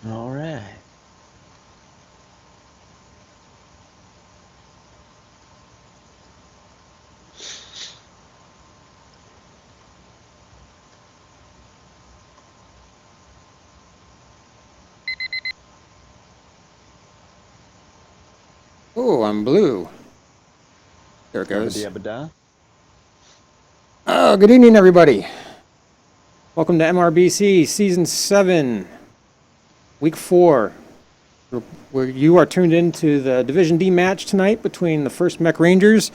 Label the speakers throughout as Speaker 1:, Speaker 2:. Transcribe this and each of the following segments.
Speaker 1: All right.
Speaker 2: Oh, I'm blue. There it
Speaker 1: Yabba
Speaker 2: goes.
Speaker 1: dabba da.
Speaker 2: Oh, good evening, everybody. Welcome to MRBC Season 7, Week 4, where you are tuned into the Division D match tonight between the 1st Mech Rangers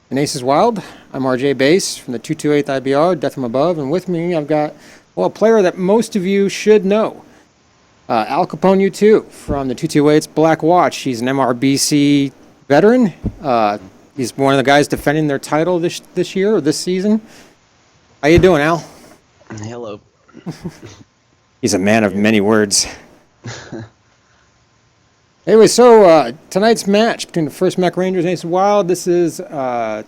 Speaker 2: and Aces Wild. I'm RJ Bass from the 228th IBR, Death from Above, and with me I've got, well, a player that most of you should know. Al Capone U2 from the 228's Black Watch. He's an MRBC veteran. He's one of the guys defending their title this year or this season. How you doing, Al?
Speaker 1: Hello.
Speaker 2: He's a man of many words. Anyway, so tonight's match between the 1st Mech Rangers and Ace Wild. This is AR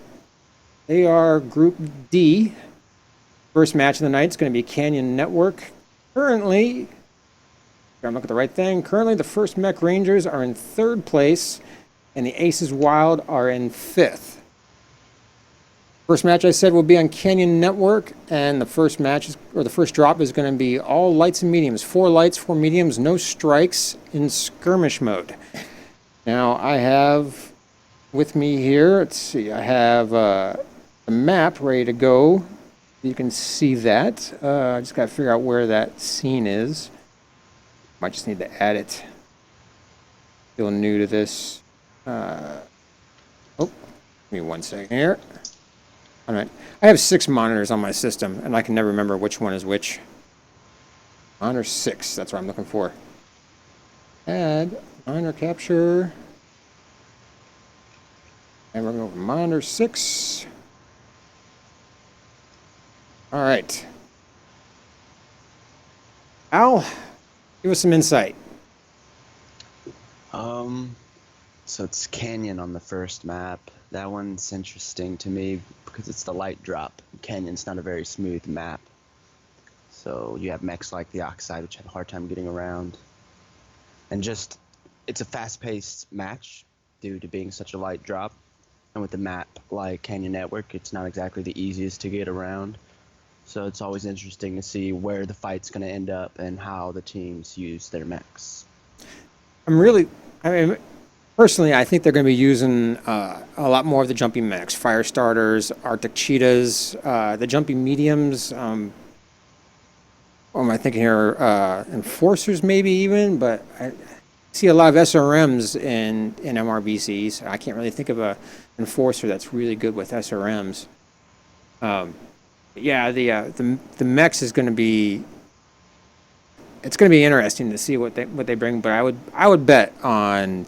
Speaker 2: Group D. First match of the night is going to be Canyon Network. Currently, I'm looking at the right thing. Currently, the 1st Mech Rangers are in 3rd place, and the Aces Wild are in 5th. First match I said will be on Canyon Network, and the first match or the first drop is going to be all lights and mediums. 4 lights, 4 mediums, no strikes in skirmish mode. Now I have with me here, let's see, I have a map ready to go. You can see that. I just got to figure out where that scene is. Might just need to add it. Still new to this. Give me 1 second here. All right. I have 6 monitors on my system, and I can never remember which one is which. Monitor 6, that's what I'm looking for. Add monitor capture. And we're going to go monitor 6. All right. Al, give us some insight.
Speaker 1: So it's Canyon on the first map. That one's interesting to me because it's the light drop. Canyon's not a very smooth map. So you have mechs like the Oxide, which have a hard time getting around. And just, it's a fast-paced match due to being such a light drop. And with a map like Canyon Network, it's not exactly the easiest to get around. So it's always interesting to see where the fight's going to end up and how the teams use their mechs.
Speaker 2: Personally, I think they're going to be using a lot more of the jumping mechs, fire starters, Arctic cheetahs, the jumping mediums. What am I thinking here? Enforcers, maybe even, but I see a lot of SRMs in MRBCs. I can't really think of a enforcer that's really good with SRMs. Yeah, the mechs is going to be. It's going to be interesting to see what they bring, but I would bet on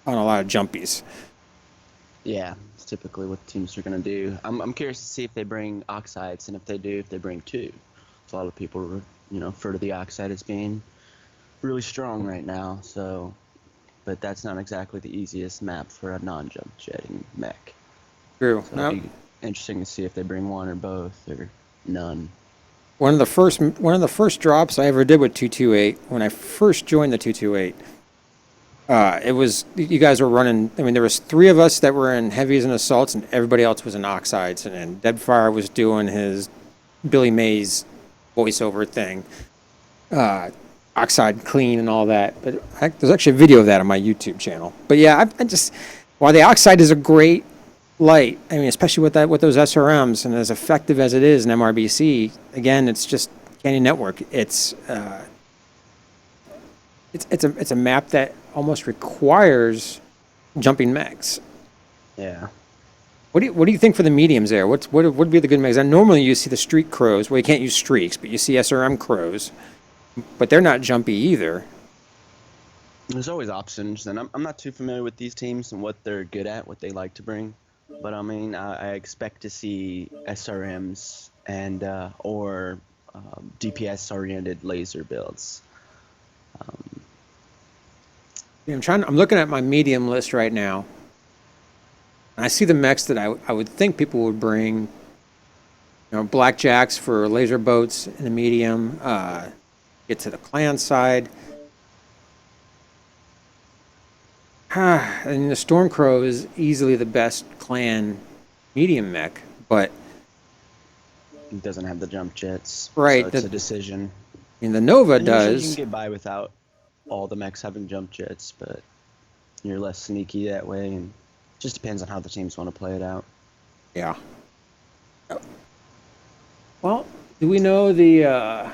Speaker 2: a lot of jumpies.
Speaker 1: Yeah, it's typically what teams are going to do. I'm curious to see if they bring Oxides, and if they do, if they bring 2. So a lot of people, refer to the Oxide as being really strong right now. So, but that's not exactly the easiest map for a non-jump jetting mech.
Speaker 2: True.
Speaker 1: So
Speaker 2: Now,
Speaker 1: it'd be interesting to see if they bring 1 or both or none.
Speaker 2: one of the first drops I ever did with 228 when I first joined the 228. It was you guys were running. I mean, there was 3 of us that were in heavies and assaults, and everybody else was in oxides. And Deadfire was doing his Billy Mays voiceover thing, oxide clean and all that. But there's actually a video of that on my YouTube channel. But yeah, I just while the oxide is a great light, I mean, especially with those SRMs and as effective as it is in MRBC. Again, it's just Canyon Network. It's a map that almost requires jumping mechs.
Speaker 1: Yeah.
Speaker 2: What do you think for the mediums there? What would be the good mechs? And normally you see the streak crows. Well, you can't use streaks, but you see SRM crows, but they're not jumpy either.
Speaker 1: There's always options, and I'm not too familiar with these teams and what they're good at, what they like to bring. But I mean, I expect to see SRMs and or DPS-oriented laser builds.
Speaker 2: I'm looking at my medium list right now, and I see the mechs that I would think people would bring. Blackjacks for laser boats in the medium. get to the clan side. And the Stormcrow is easily the best clan medium mech, but
Speaker 1: It doesn't have the jump jets,
Speaker 2: right,
Speaker 1: so it's a decision.
Speaker 2: the Nova
Speaker 1: And usually you
Speaker 2: does.
Speaker 1: can get by without all the mechs having jump jets, but you're less sneaky that way, and it just depends on how the teams want to play it out.
Speaker 2: Yeah. Well, do we know the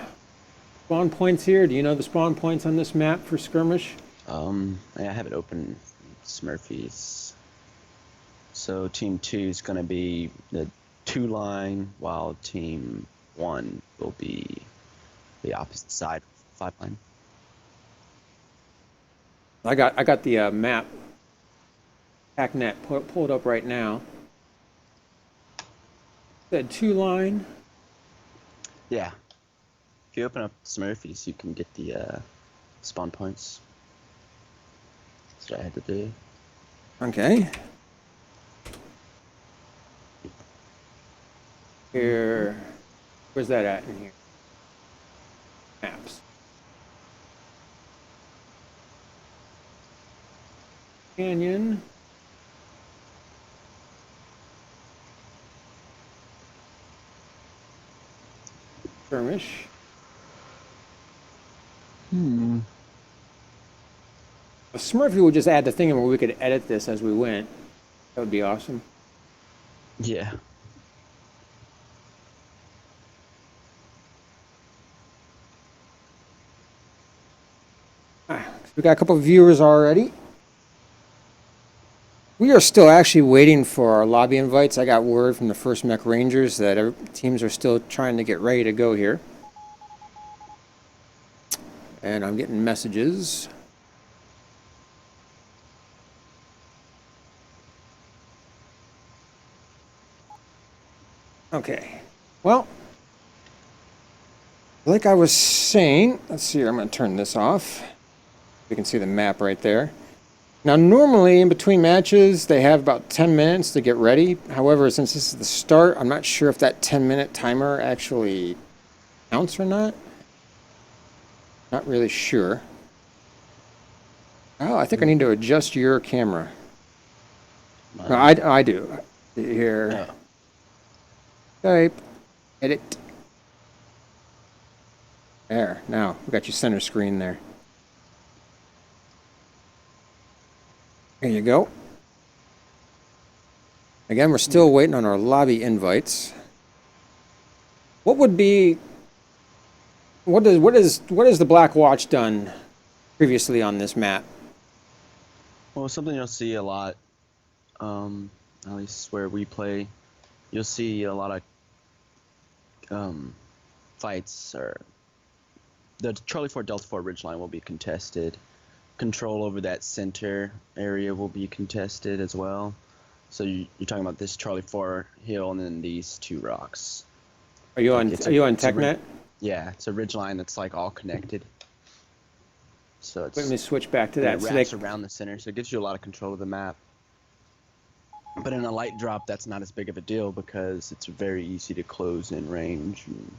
Speaker 2: spawn points here? Do you know the spawn points on this map for skirmish?
Speaker 1: I have it open. Smurfies. So team 2 is going to be the 2 line, while team 1 will be the opposite side, 5 line.
Speaker 2: I got the map hacknet pulled up right now. Said 2 line.
Speaker 1: Yeah. If you open up Smurfies, you can get the spawn points. That's what I had to do.
Speaker 2: Okay. Here, where's that at in here? Maps. Canyon. Skirmish. A Smurfy would just add the thing where we could edit this as we went. That would be awesome.
Speaker 1: Yeah.
Speaker 2: We got a couple of viewers already. We are still actually waiting for our lobby invites. I got word from the First Mech Rangers that teams are still trying to get ready to go here. And I'm getting messages. Okay. Well, like I was saying, let's see here, I'm going to turn this off. You can see the map right there. Now, normally in between matches, they have about 10 minutes to get ready. However, since this is the start, I'm not sure if that 10-minute timer actually counts or not. Not really sure. Oh, I think I need to adjust your camera. No, I do. Here. Type. Edit. There. Now, we got you center screen there. There you go. Again, we're still waiting on our lobby invites. What would be... What is the Black Watch done previously on this map?
Speaker 1: Well, something you'll see a lot, at least where we play, you'll see a lot of fights, or the Charlie 4 Delta 4 ridgeline will be contested. Control over that center area will be contested as well. So you're talking about this Charlie 4 hill and then these 2 rocks.
Speaker 2: Are you on TechNet?
Speaker 1: Yeah, it's a ridgeline that's like all connected. So it's,
Speaker 2: let me switch back to that.
Speaker 1: It wraps around the center, so it gives you a lot of control of the map. But in a light drop, that's not as big of a deal because it's very easy to close in range and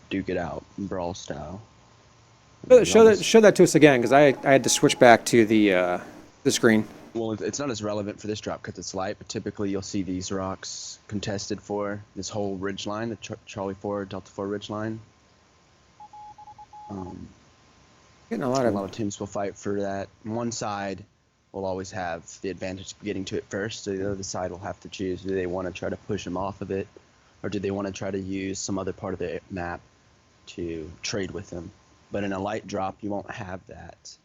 Speaker 1: duke it out, brawl style.
Speaker 2: Show that to us again, because I had to switch back to the screen.
Speaker 1: Well, it's not as relevant for this drop because it's light, but typically you'll see these rocks contested for this whole ridge line, the Charlie 4 Delta 4 ridge line.
Speaker 2: Getting
Speaker 1: a lot of teams will fight for that. One side will always have the advantage of getting to it first, so the other side will have to choose: do they want to try to push them off of it, or do they want to try to use some other part of the map to trade with them? But in a light drop, you won't have that.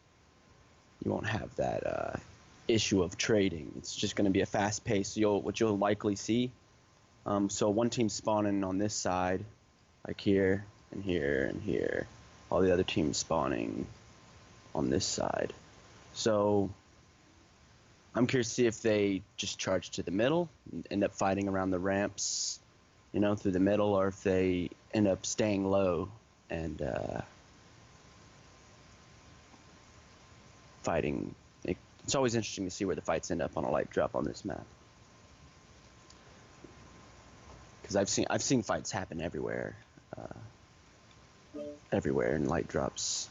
Speaker 1: You won't have that issue of trading. It's just going to be a fast pace. What you'll likely see. So one team spawning on this side, like here and here and here. All the other teams spawning on this side. So I'm curious to see if they just charge to the middle and end up fighting around the ramps, through the middle, or if they end up staying low and fighting. It's always interesting to see where the fights end up on a light drop on this map, because I've seen fights happen everywhere. everywhere in light drops.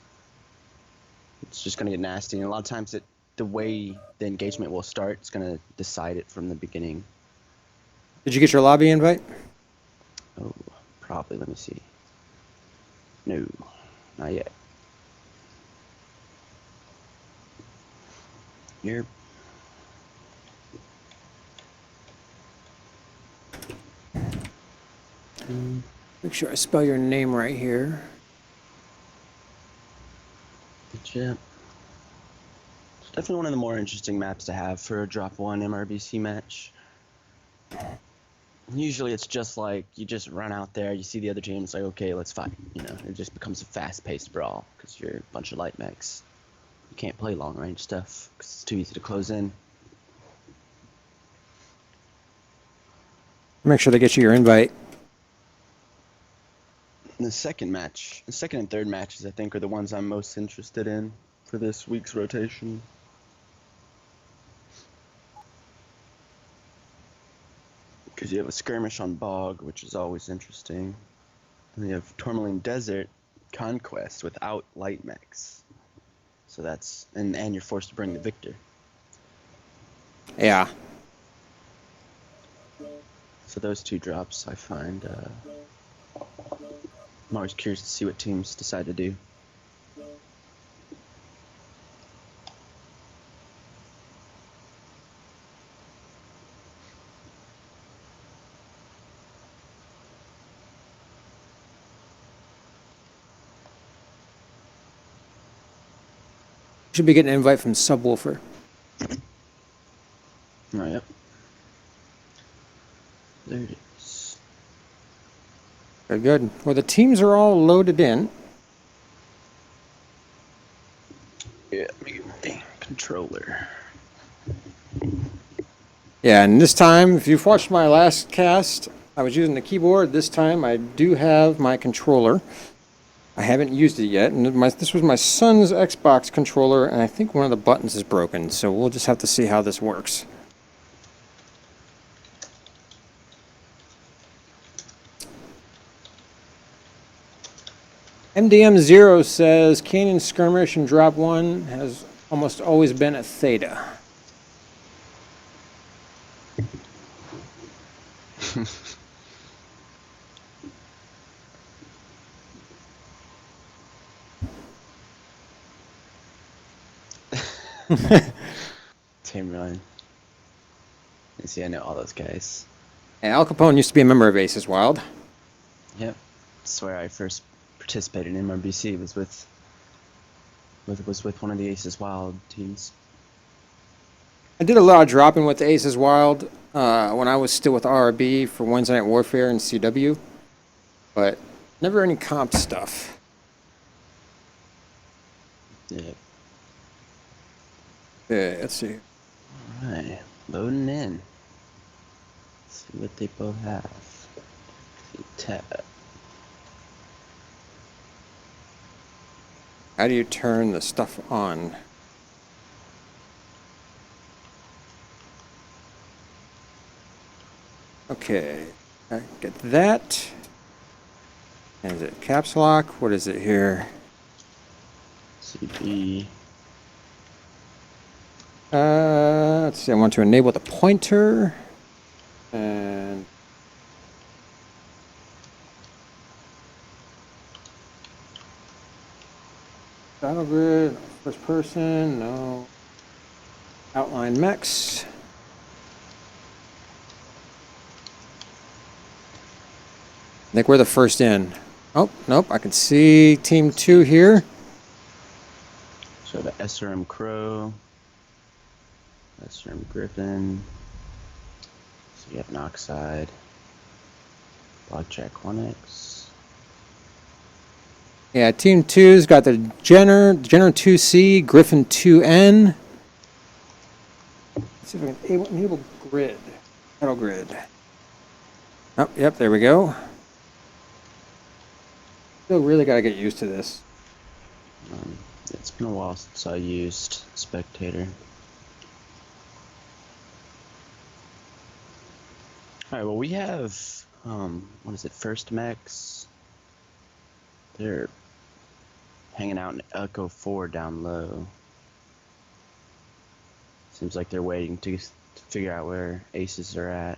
Speaker 1: It's just gonna get nasty, and a lot of times the way the engagement will start, it's gonna decide it from the beginning.
Speaker 2: Did you get your lobby invite?
Speaker 1: Oh, probably. Let me see. No, not yet. You're.
Speaker 2: Make sure I spell your name right here.
Speaker 1: Yeah. It's definitely one of the more interesting maps to have for a drop 1 MRBC match. Usually it's just like you just run out there, you see the other team, it's like, okay, let's fight. You know, it just becomes a fast-paced brawl because you're a bunch of light mechs. You can't play long-range stuff because it's too easy to close in.
Speaker 2: Make sure they get you your invite.
Speaker 1: The second and third matches, I think, are the ones I'm most interested in for this week's rotation. Because you have a skirmish on Bog, which is always interesting. And you have Tourmaline Desert Conquest without light mechs. So that's, and you're forced to bring the victor.
Speaker 2: Yeah.
Speaker 1: So those two drops, I find, I'm always curious to see what teams decide to do.
Speaker 2: Should be getting an invite from Subwoofer.
Speaker 1: Oh, yep. There it is.
Speaker 2: Very good. Well, the teams are all loaded in.
Speaker 1: Yeah, let me get my controller.
Speaker 2: Yeah, and this time, if you've watched my last cast, I was using the keyboard. This time, I do have my controller. I haven't used it yet, and this was my son's Xbox controller, and I think one of the buttons is broken, so we'll just have to see how this works. MDM0 says Canyon Skirmish and Drop 1 has almost always been a Theta.
Speaker 1: Team Ryan. You see, I know all those guys.
Speaker 2: And Al Capone used to be a member of Aces Wild.
Speaker 1: Yep. That's where I first participated in MRBC, was with one of the Aces Wild teams.
Speaker 2: I did a lot of dropping with the Aces Wild when I was still with RRB for Wednesday Night Warfare and CW, but never any comp stuff.
Speaker 1: Yeah.
Speaker 2: Let's see.
Speaker 1: Alright. Loading in. Let's see what they both have. Tab.
Speaker 2: How do you turn the stuff on? Okay, I get that. And is it caps lock? What is it here?
Speaker 1: CB.
Speaker 2: Let's see, I want to enable the pointer. And battle grid, first person, no. Outline mechs. I think we're the first in. Oh, nope, I can see team 2 here.
Speaker 1: So the SRM Crow. SRM Griffin. So you have an Oxide. Blackjack 1X.
Speaker 2: Yeah, team 2's got the Jenner 2C, Griffin 2N. Let's see if I can enable grid. Battle grid. Oh, yep, there we go. Still really got to get used to this.
Speaker 1: It's been a while since I used Spectator. Alright, well we have, what is it, First Mechs. They're hanging out in Echo 4 down low. Seems like they're waiting to figure out where aces are at.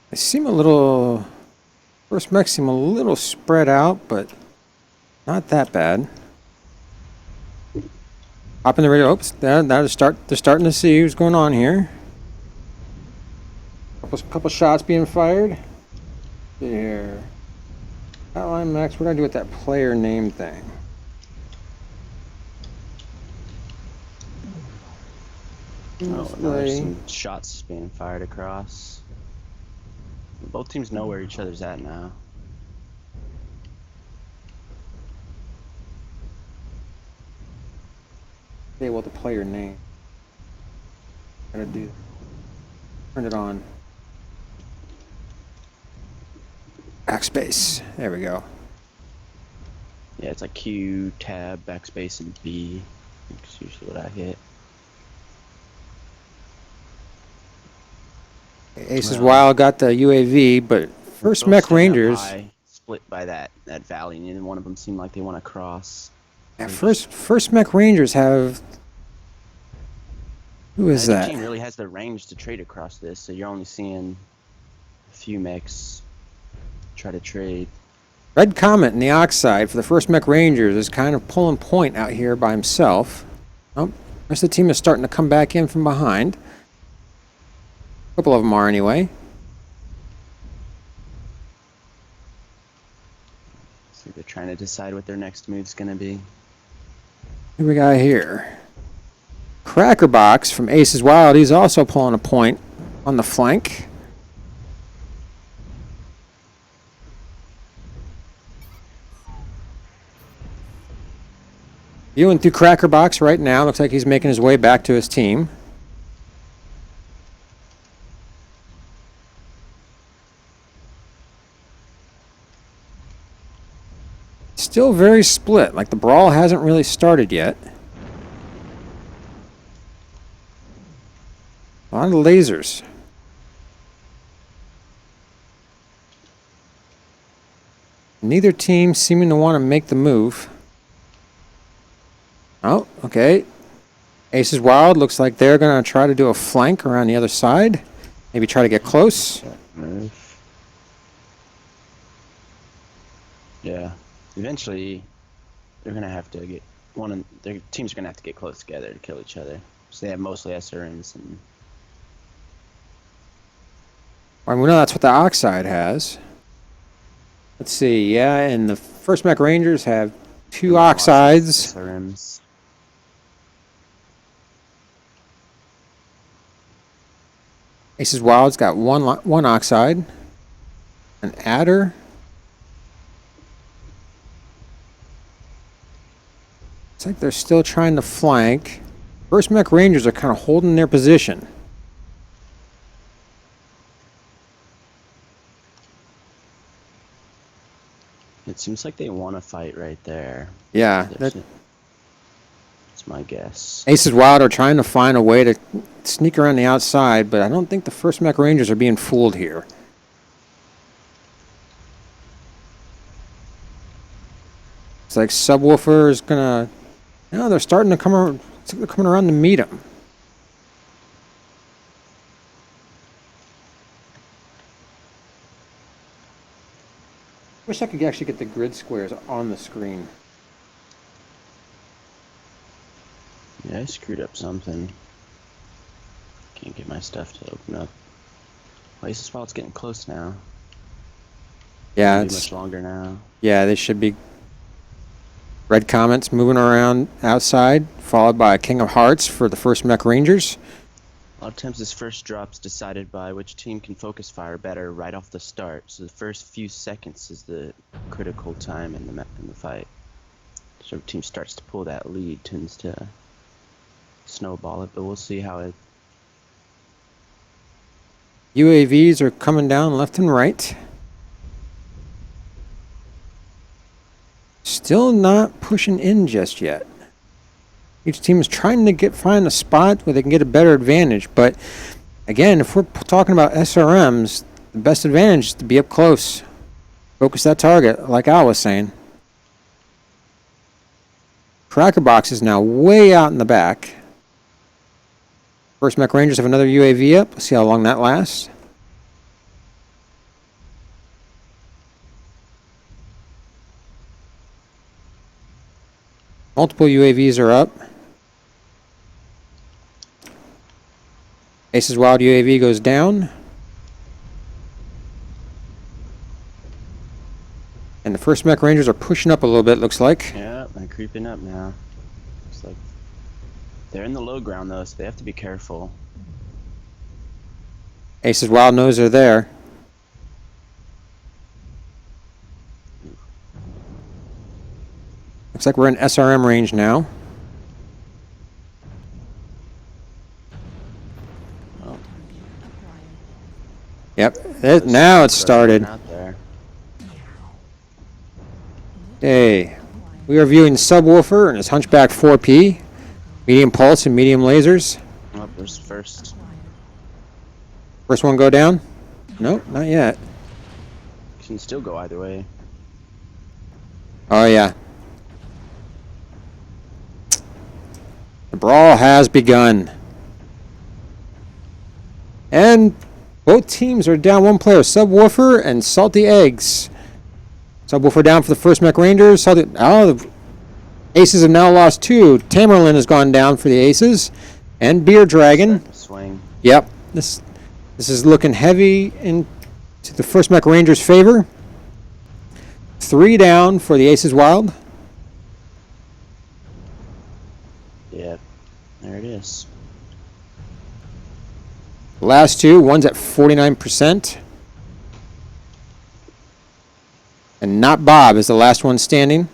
Speaker 2: They seem a little... First mech seem a little spread out, but not that bad. Hop in the radio. Oops, they're starting to see what's going on here. Couple shots being fired. Here. Outline Max, what do I do with that player name thing?
Speaker 1: Oh, now there's some shots being fired across. Both teams know where each other's at now.
Speaker 2: Okay, well, the player name. Gotta do. Turn it on. Backspace. There we go.
Speaker 1: Yeah, it's like Q, tab, backspace, and B. That's usually what I hit.
Speaker 2: Aces Wild got the UAV, but first Mech Rangers.
Speaker 1: High, split by that valley, and neither one of them seem like they want to cross.
Speaker 2: Yeah, first Mech Rangers have. Who is that?
Speaker 1: The team really has the range to trade across this, so you're only seeing a few mechs try to trade.
Speaker 2: Red Comet in the Oxide for the first Mech Rangers is kind of pulling point out here by himself. Oh, the rest of the team is starting to come back in from behind. A couple of them are anyway.
Speaker 1: So they're trying to decide what their next move's going to be.
Speaker 2: Who we got here? Crackerbox from Aces Wild. He's also pulling a point on the flank. Viewing through Crackerbox right now. Looks like he's making his way back to his team. Still very split. Like the brawl hasn't really started yet. A lot of lasers. Neither team seeming to want to make the move. Oh, okay. Aces Wild looks like they're going to try to do a flank around the other side. Maybe try to get close.
Speaker 1: Move. Yeah. Eventually, they're going to have to get their teams are going to have to get close together to kill each other. So they have mostly SRMs and.
Speaker 2: Well, we know that's what the Oxide has. Let's see, yeah, and the first Mech Rangers have two Oxides.
Speaker 1: SRMs.
Speaker 2: Aces Wild's got one Oxide. An Adder. It's like they're still trying to flank. First Mech Rangers are kind of holding their position.
Speaker 1: It seems like they want to fight right there.
Speaker 2: Yeah,
Speaker 1: that's my guess.
Speaker 2: Aces Wild are trying to find a way to sneak around the outside, but I don't think the first Mech Rangers are being fooled here. It's like Subwoofer is gonna. No, they're starting to come around. They're coming around to meet him. Wish I could actually get the grid squares on the screen.
Speaker 1: Yeah, I screwed up something. Can't get my stuff to open up. Well, Aces Wild's getting close now.
Speaker 2: Yeah,
Speaker 1: it's much longer now.
Speaker 2: Yeah, they should be. Red Comets moving around outside, followed by King of Hearts for the first Mech Rangers.
Speaker 1: A lot of times this first drop's decided by which team can focus fire better right off the start. So the first few seconds is the critical time in the fight. So if a team starts to pull that lead, tends to snowball it, but we'll see how it...
Speaker 2: UAVs are coming down left and right. Still not pushing in just yet. Each team is trying to find a spot where they can get a better advantage. But again, if we're talking about SRMs, the best advantage is to be up close. Focus that target, like Al was saying. Tracker box is now way out in the back. First Mech Rangers have another UAV up. Let's see how long that lasts. Multiple UAVs are up. Ace's Wild UAV goes down. And the first Mech Rangers are pushing up a little bit, looks like.
Speaker 1: Yeah, they're creeping up now. Looks like they're in the low ground, though, so they have to be careful.
Speaker 2: Ace's Wild knows they're there. Looks like we're in SRM range now.
Speaker 1: Oh.
Speaker 2: Yep, now it's started.
Speaker 1: Out there.
Speaker 2: Okay, we are viewing Subwoofer and his Hunchback 4P, medium pulse and medium lasers.
Speaker 1: Oh, there's first.
Speaker 2: First one go down? Nope, not yet.
Speaker 1: Can still go either way.
Speaker 2: Oh yeah. The brawl has begun. And both teams are down one player, Subwoofer and Salty Eggs. Subwoofer down for the first Mech Rangers. The Aces have now lost two. Tamerlane has gone down for the Aces. And Beer Dragon.
Speaker 1: Swing.
Speaker 2: Yep. This is looking heavy into the first Mech Rangers' favor. 3 down for the Aces Wild.
Speaker 1: Yeah, there it is.
Speaker 2: Last two, one's at 49%. And Not Bob is the last one standing.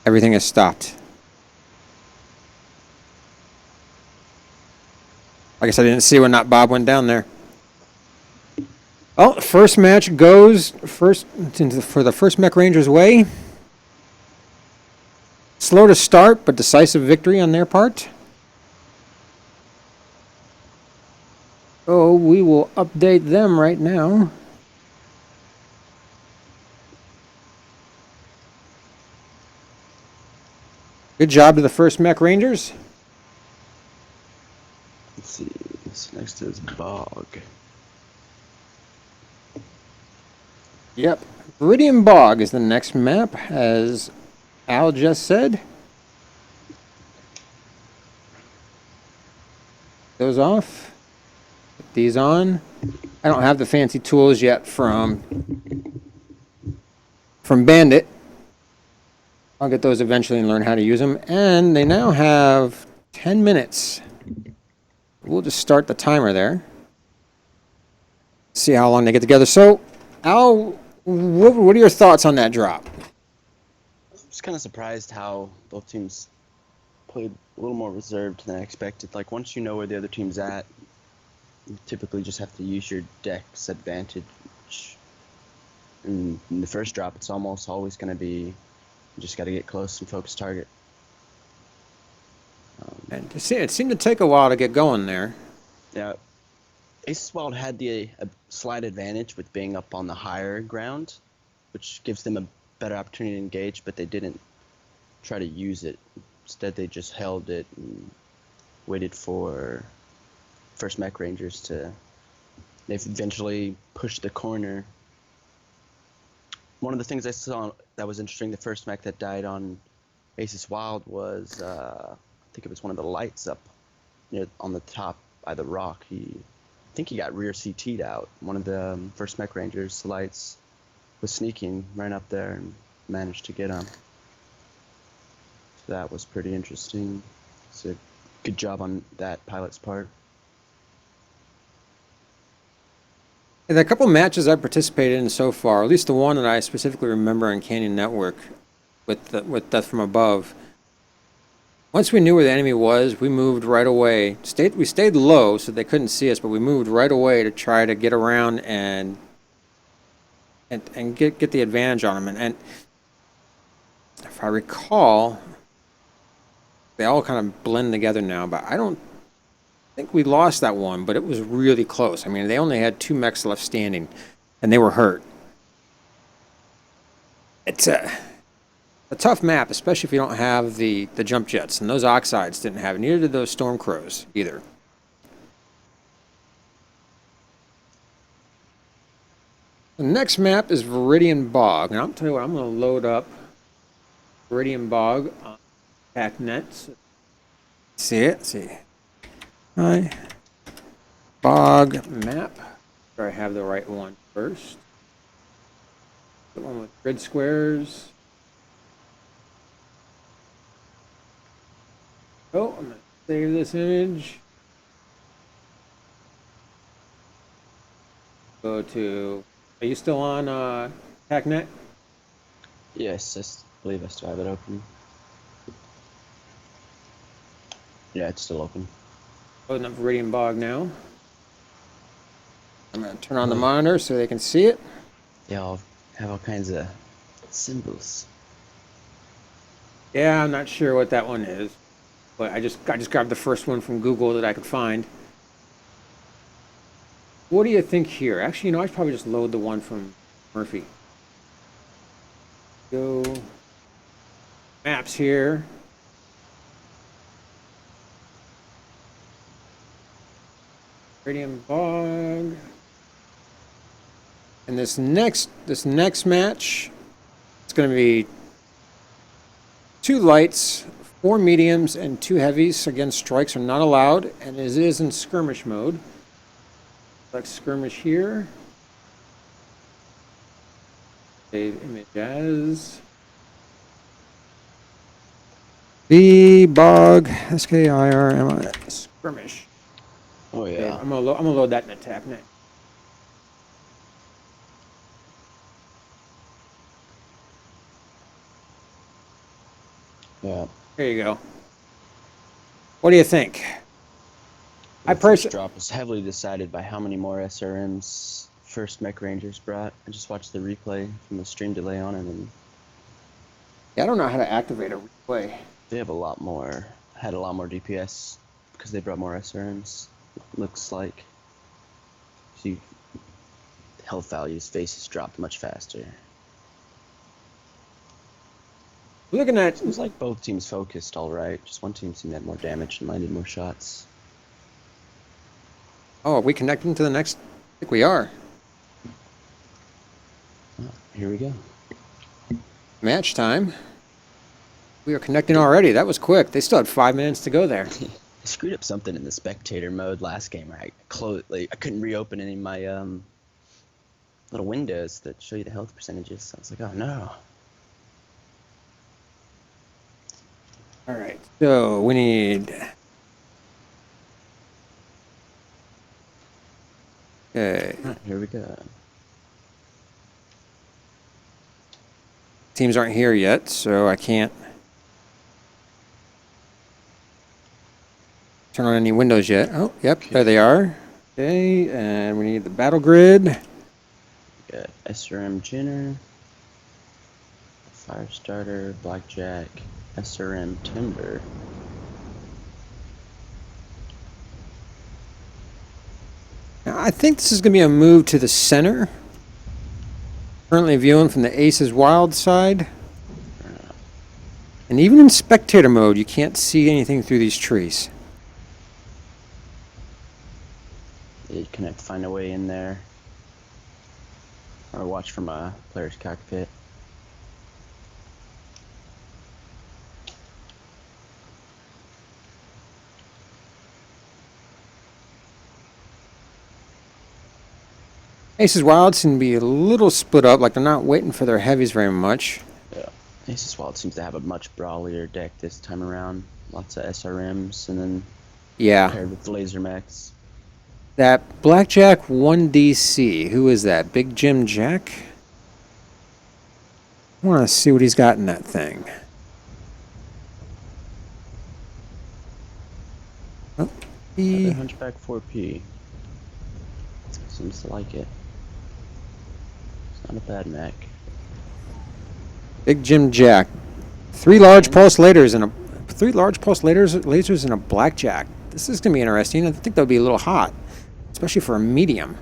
Speaker 2: Everything has stopped. I guess I didn't see when Not Bob went down there. Well, the first match goes for the first Mech Rangers way. Slow to start, but decisive victory on their part. So we will update them right now. Good job to the first Mech Rangers.
Speaker 1: Let's see. This next is Bog.
Speaker 2: Yep. Viridian Bog is the next map, as Al just said. Those off. Put these on. I don't have the fancy tools yet from Bandit. I'll get those eventually and learn how to use them. And they now have 10 minutes. We'll just start the timer there. See how long they get together. So, Al, what are your thoughts on that drop?
Speaker 1: I'm just kind of surprised how both teams played a little more reserved than I expected. Like, once you know where the other team's at, you typically just have to use your deck's advantage. And in the first drop, it's almost always going to be, you just got to get close and focus target.
Speaker 2: And it seemed to take a while to get going there.
Speaker 1: Yeah. Aces Wild had a slight advantage with being up on the higher ground, which gives them a better opportunity to engage, but they didn't try to use it. Instead, they just held it and waited for first Mech Rangers to... They've eventually pushed the corner. One of the things I saw that was interesting, the first Mech that died on Aces Wild was, I think it was one of the lights up on the top by the rock. I think he got rear CT'd out. One of the first Mech Rangers lights was sneaking right up there and managed to get him. So that was pretty interesting. It's a good job on that pilot's part.
Speaker 2: The couple matches I've participated in so far, at least the one that I specifically remember on Canyon Network with Death from Above, once we knew where the enemy was, we moved right away. We stayed low so they couldn't see us, but we moved right away to try to get around and get the advantage on them. And if I recall, they all kind of blend together now, but I don't think we lost that one, but it was really close. I mean, they only had 2 mechs left standing, and they were hurt. It's a tough map, especially if you don't have the jump jets, and those Oxides didn't have it. Neither did those Storm Crows either. The next map is Viridian Bog. Now, I'm telling you what, I'm going to load up Viridian Bog on TACnet. See it? See. Hi. Bog map. Sure I have the right one first. The one with grid squares. Oh, I'm going to save this image. Go to... Are you still on TACnet?
Speaker 1: Yes, I believe I still have it open. Yeah, it's still open.
Speaker 2: Loading up Viridian Bog now. I'm going to turn on the monitor so they can see it.
Speaker 1: They all have all kinds of symbols.
Speaker 2: Yeah, I'm not sure what that one is, but I just grabbed the first one from Google that I could find. What do you think here? Actually, you know, I should probably just load the one from Murphy. Go maps here. Viridian Bog. And this next match, it's going to be 2 lights, 4 mediums, and 2 heavies. Again, strikes are not allowed, and it is in skirmish mode. Select skirmish here. Save image as V Bog SKIRMI skirmish.
Speaker 1: Oh yeah.
Speaker 2: Okay, I'm gonna load that in the TACnet.
Speaker 1: Yeah.
Speaker 2: There you go. What do you think?
Speaker 1: The first drop was heavily decided by how many more SRMs first Mech Rangers brought. I just watched the replay from the stream delay on it, and
Speaker 2: Yeah, I don't know how to activate a replay.
Speaker 1: they have a lot more, had a lot more DPS because they brought more SRMs. Looks like. See, health values, faces dropped much faster.
Speaker 2: Looking at
Speaker 1: Seems like both teams focused all right. Just one team seemed to have more damage and landed more shots.
Speaker 2: Oh, are we connecting to the next? I think we are.
Speaker 1: Oh, here we go.
Speaker 2: Match time. We are connecting already. That was quick. They still had 5 minutes to go there.
Speaker 1: I screwed up something in the spectator mode last game. I couldn't reopen any of my little windows that show you the health percentages. So I was like, oh no.
Speaker 2: All right. So we need. Okay.
Speaker 1: Here we go.
Speaker 2: Teams aren't here yet, so I can't turn on any windows yet. Oh, yep, there they are. Okay, and we need the battle grid.
Speaker 1: We got SRM Jenner, Firestarter, Blackjack, SRM Timber.
Speaker 2: Now, I think this is going to be a move to the center. Currently viewing from the Aces Wild side. And even in spectator mode, you can't see anything through these trees.
Speaker 1: You can find a way in there. Or watch from a player's cockpit.
Speaker 2: Aces Wild seem to be a little split up, like they're not waiting for their heavies very much.
Speaker 1: Yeah. Aces Wild seems to have a much brawlier deck this time around. Lots of SRMs, and then paired with the laser mechs.
Speaker 2: That Blackjack 1DC, who is that? Big Jim Jack? I want to see what he's got in that thing. Oh,
Speaker 1: The Hunchback 4P. Seems to like it. It's not a bad mech.
Speaker 2: Big Jim Jack. Three large pulse lasers and a blackjack. This is going to be interesting. I think that would be a little hot, especially for a medium.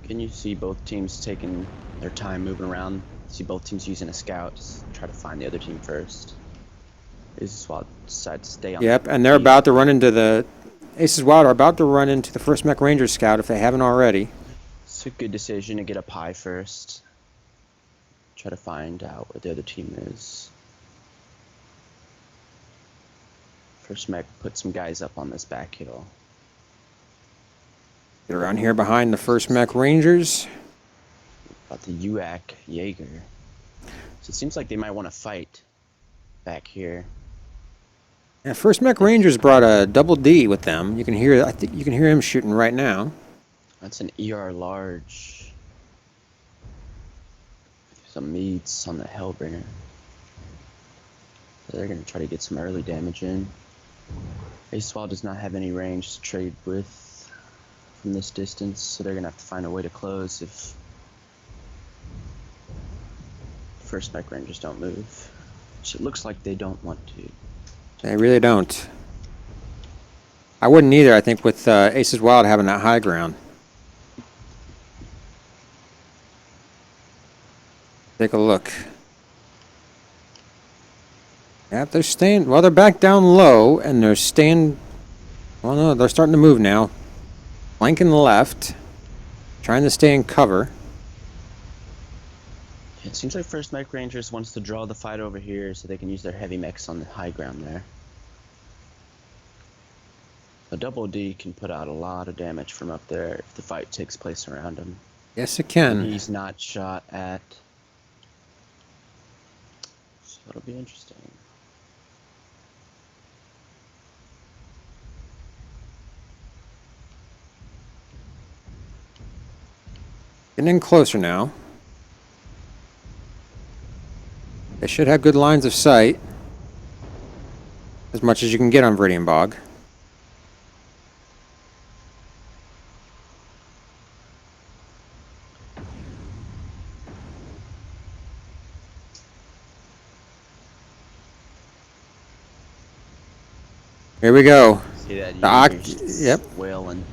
Speaker 1: Can you see both teams taking their time moving around? See both teams using a scout, just try to find the other team first. Aces Wild decide to stay on.
Speaker 2: Yep, and they're about to run into the Aces Wild are about to run into the first Mech Ranger scout if they haven't already.
Speaker 1: It's a good decision to get up high first. Try to find out where the other team is. First Mech put some guys up on this back hill.
Speaker 2: Get around here behind the first Mech Rangers.
Speaker 1: About the UAC Jaeger. So it seems like they might want to fight back here.
Speaker 2: Yeah, first Mech Rangers brought a double D with them. You can hear, I think you can hear him shooting right now.
Speaker 1: That's an ER large. Some meats on the Hellbringer. So they're gonna try to get some early damage in. Ace Wild does not have any range to trade with from this distance, so they're gonna have to find a way to close if first Mech Rangers don't move. Which it looks like they don't want to.
Speaker 2: They really don't. I wouldn't either, I think, with Aces Wild having that high ground. Take a look. Yeah, they're staying, well, they're back down low, and they're staying, well, no, they're starting to move now. Flanking the left, trying to stay in cover.
Speaker 1: It seems like first Mech Rangers wants to draw the fight over here so they can use their heavy mechs on the high ground there. A double D can put out a lot of damage from up there if the fight takes place around him.
Speaker 2: Yes, it can.
Speaker 1: He's not shot at. So it'll be interesting.
Speaker 2: Getting in closer now. They should have good lines of sight. As much as you can get on Viridian Bog. Here we go.
Speaker 1: See that?
Speaker 2: Yep.
Speaker 1: Wailing.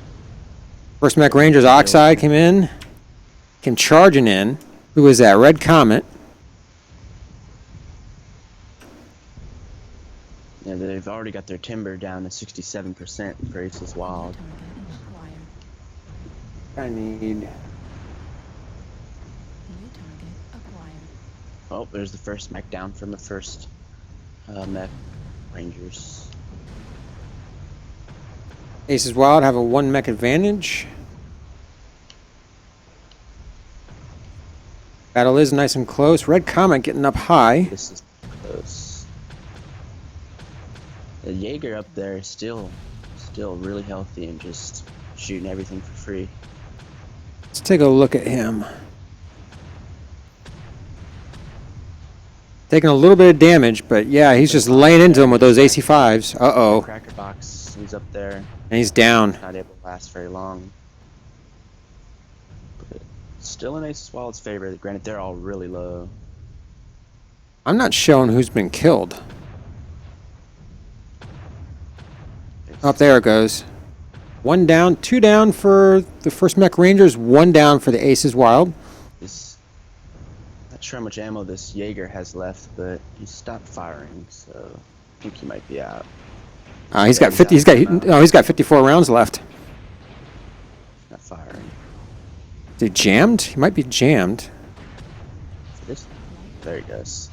Speaker 2: First Mech Rangers Oxide came charging in. Who is that? Red Comet.
Speaker 1: Yeah, they've already got their timber down to 67% for Aces Wild.
Speaker 2: I need.
Speaker 1: Oh, there's the first mech down from the first Mech Rangers.
Speaker 2: Aces Wild have a 1 mech advantage. Battle is nice and close. Red Comet getting up high.
Speaker 1: This is close. The Jaeger up there is still really healthy and just shooting everything for free.
Speaker 2: Let's take a look at him. Taking a little bit of damage, but yeah, he's just laying into him with those AC5s. Uh-oh.
Speaker 1: Cracker box, he's up there.
Speaker 2: And he's down.
Speaker 1: Not able to last very long. But still in Aces Wild's favor. Granted, they're all really low.
Speaker 2: I'm not showing who's been killed. Oh, there it goes. 1 down, 2 down for the first Mech Rangers, 1 down for the Aces Wild.
Speaker 1: Not sure how much ammo this Jaeger has left, but he stopped firing, so I think he might be out.
Speaker 2: He's got 50. He's got 54 rounds left.
Speaker 1: Not firing.
Speaker 2: Is he jammed? He might be jammed.
Speaker 1: There he goes.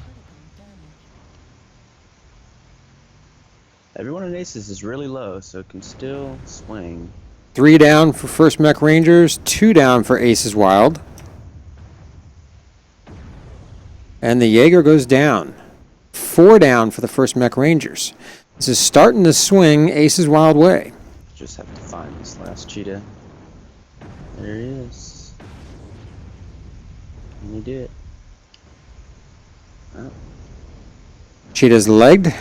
Speaker 1: Everyone in Aces is really low, so it can still swing.
Speaker 2: 3 down for first Mech Rangers, 2 down for Aces Wild. And the Jaeger goes down. 4 down for the first Mech Rangers. This is starting to swing Aces Wild way.
Speaker 1: Just have to find this last cheetah. There he is. And he did. Oh.
Speaker 2: Cheetah's legged.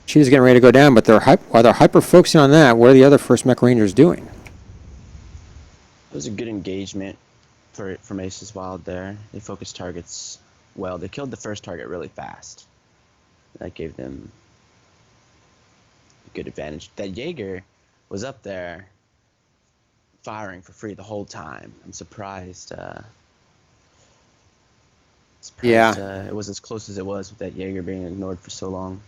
Speaker 2: Cheetah's getting ready to go down, but while they're hyper-focusing on that, what are the other first Mech Rangers doing?
Speaker 1: It was a good engagement. from Ace's Wild there. They focused targets well. They killed the first target really fast. That gave them a good advantage. That Jaeger was up there firing for free the whole time. I'm surprised. It was as close as it was with that Jaeger being ignored for so long.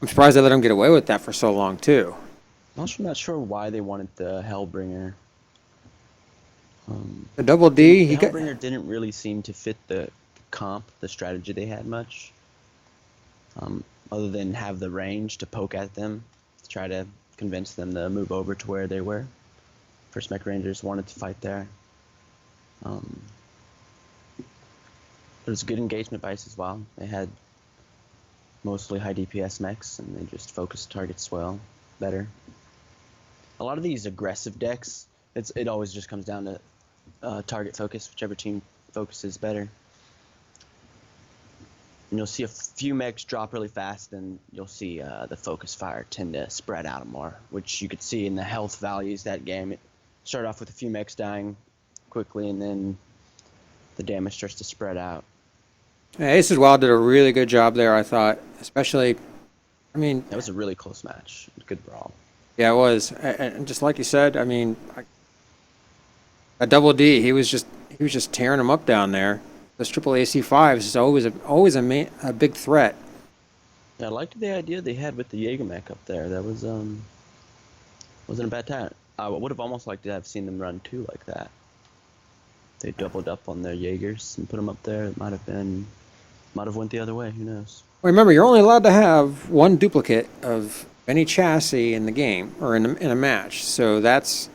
Speaker 2: I'm surprised they let him get away with that for so long, too.
Speaker 1: I'm also not sure why they wanted the Hellbringer.
Speaker 2: The Double D,
Speaker 1: the Hellbringer didn't really seem to fit the strategy they had much. Other than have the range to poke at them, to try to convince them to move over to where they were. First Mech Rangers wanted to fight there. It was a good engagement by us as well. They had mostly high DPS mechs, and they just focused targets well, better. A lot of these aggressive decks, it always just comes down to target focus, whichever team focuses better. And you'll see a few mechs drop really fast, and you'll see the focus fire tend to spread out more, which you could see in the health values that game. It started off with a few mechs dying quickly, and then the damage starts to spread out.
Speaker 2: Ace's Wild did a really good job there, I thought. Especially, I mean...
Speaker 1: That was a really close match. Good brawl.
Speaker 2: Yeah, it was. And just like you said, I mean... A Double D, he was just tearing them up down there. Those triple AC5s is always a big threat.
Speaker 1: Yeah, I liked the idea they had with the Jaeger mech up there. That was wasn't a bad time. I would have almost liked to have seen them run two like that. They doubled up on their Jaegers and put them up there. It might have went the other way. Who knows?
Speaker 2: Well, remember, you're only allowed to have one duplicate of any chassis in the game or in a match. So that's.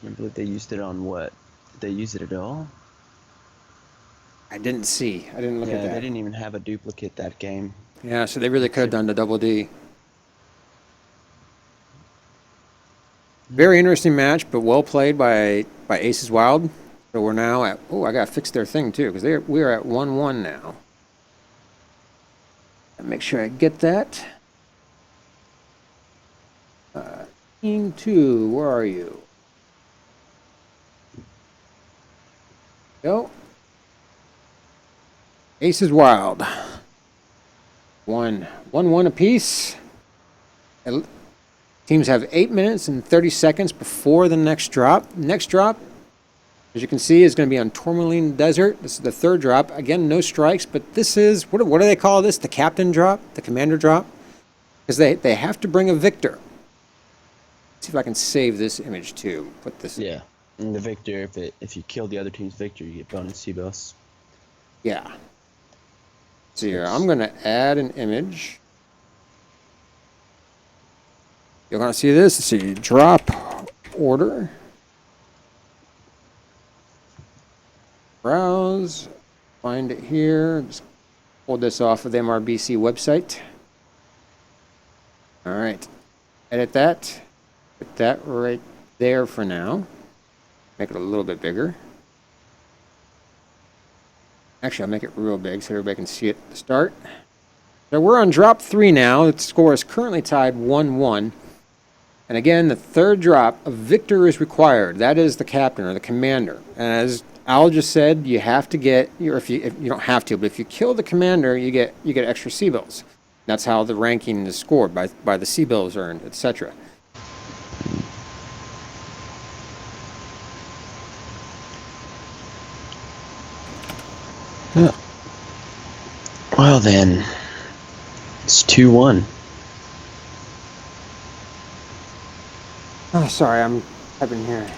Speaker 1: I believe they used it on what? Did they use it at all?
Speaker 2: I didn't see. I didn't look at that.
Speaker 1: They didn't even have a duplicate that game.
Speaker 2: Yeah, so they really could have done the Double D. Very interesting match, but well played by Ace's Wild. So we're now at... Oh, I got to fix their thing, too, because we are at 1-1 now. Make sure I get that. Team 2, where are you? Go. Ace's Wild. 1-1 apiece. Teams have 8 minutes and 30 seconds before the next drop. Next drop, as you can see, is going to be on Tourmaline Desert. This is the third drop. Again, no strikes, but this is, what do they call this? The captain drop? The commander drop? Because they have to bring a victor. Let's see if I can save this image too. Put this.
Speaker 1: Yeah, and the victor, if you kill the other team's victor, you get bonus C-boss.
Speaker 2: Yeah. So here, I'm going to add an image. You're going to see this. Let's see, drop order. Browse. Find it here. Just pull this off of the MRBC website. All right. Edit that. Put that right there for now. Make it a little bit bigger. Actually, I'll make it real big so everybody can see it at the start. So we're on drop 3 now. The score is currently tied 1-1. And again, the third drop, a victor is required. That is the captain or the commander. And as Al just said, you have to get, if you don't have to, but if you kill the commander, you get extra C-bills. That's how the ranking is scored, by the C-bills earned, etc.
Speaker 1: Yeah. Well then, it's 2-1.
Speaker 2: Oh, sorry, I'm typing here.